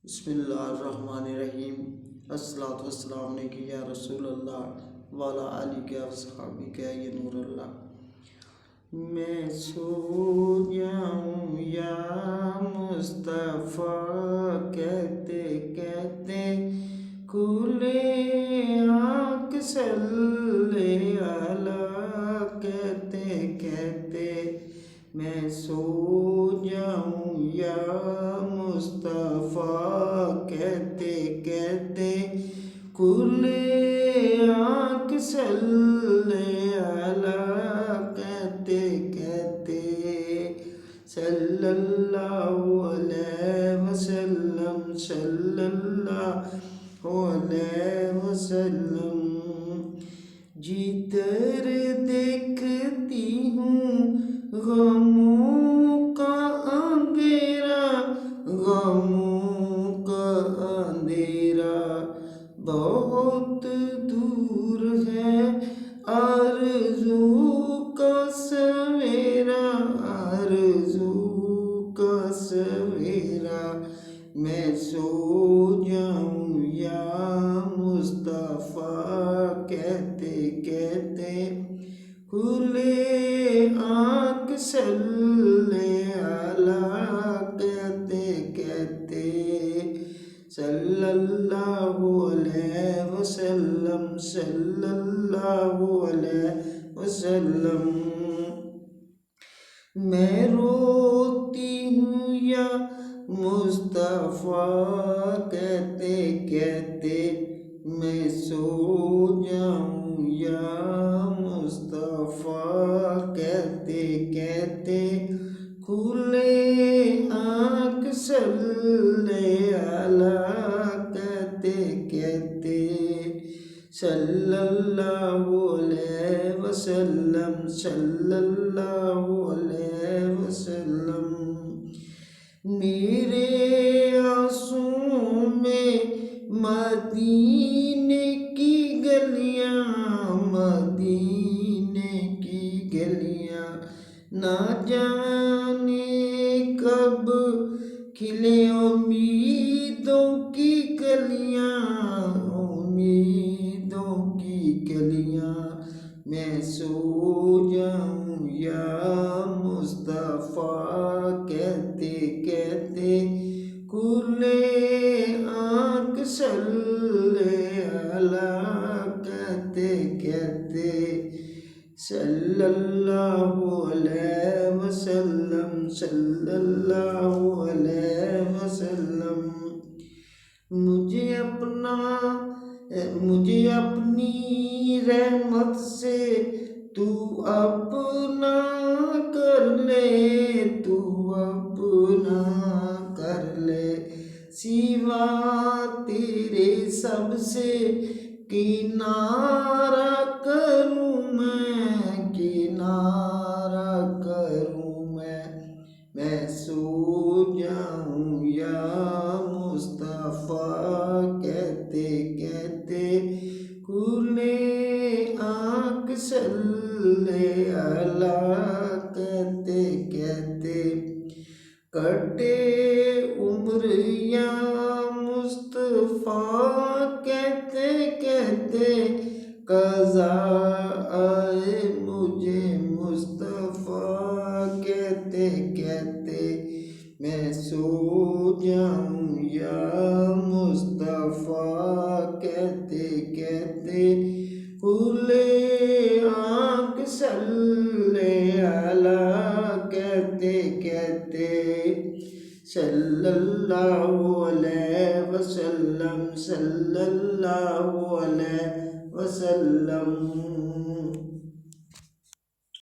بسم اللہ الرحمن الرحیم۔ الصلاۃ والسلام علیک یا رسول اللہ وعلی آلک و اصحابک یا نور اللہ۔ میں سو جاؤں یا مصطفیٰ کہتے کہتے کھلے آنکھ صلی اللہ کہتے کہتے میں سو جاؤں یا مصطفیٰ کہتے کہتے کھلے آنکھ صلی اللہ کہتے کہتے صلی اللہ علیہ وسلم صلی اللہ علیہ وسلم۔ جدھر دیکھتی ہوں غموں کا اندھیرا غموں کا اندھیرا بہت دور ہے آرزو کا سویرا آرزو کا سویرا۔ میں سو جاؤں یا مصطفیٰ کہتے کہتے کھلے آنکھ صلی اللہ کہتے کہتے صلی اللہ علیہ وسلم صلی اللہ علیہ وسلم۔ میں روتی ہوں یا مصطفیٰ کہتے کہتے میں سو جاؤں یا مصطفیٰ کہتے کہتے کھلے آنکھ صلی اللہ کہتے کہتے صلی اللہ علیہ وسلم صلی اللہ علیہ وسلم۔ میرے آنسوں میں مدینے کی گلیاں مدینے کی گلیاں نہ جانے کب کھلے امیدوں کی کلیاں امیدوں کی کلیاں۔ میں سو جاؤں یا مصطفیٰ کہتے کہتے کھلے آنکھ صلی اللہ کہتے کہتے صلی اللہ علیہ وسلم صلی اللہ علیہ وسلم۔ مجھے اپنی رحمت سے تو اپنا کر لے تو اپنا کر لے سوا تیرے سب سے کنارہ کروں میں کنارہ کروں میں سو جاؤں یا مصطفیٰ کہتے کہتے کھلے آنکھ صلی اللہ کہتے کہتے کٹے عمر یا مصطفیٰ کہتے کہتے قضا آئے مجھے مصطفیٰ کہتے کہتے میں سو جاؤں یا مصطفیٰ کہتے کہتے کھلے آنکھ صلی اللہ کہتے کہتے صلی اللہ علیہ وسلم صلی اللہ علیہ وسلم۔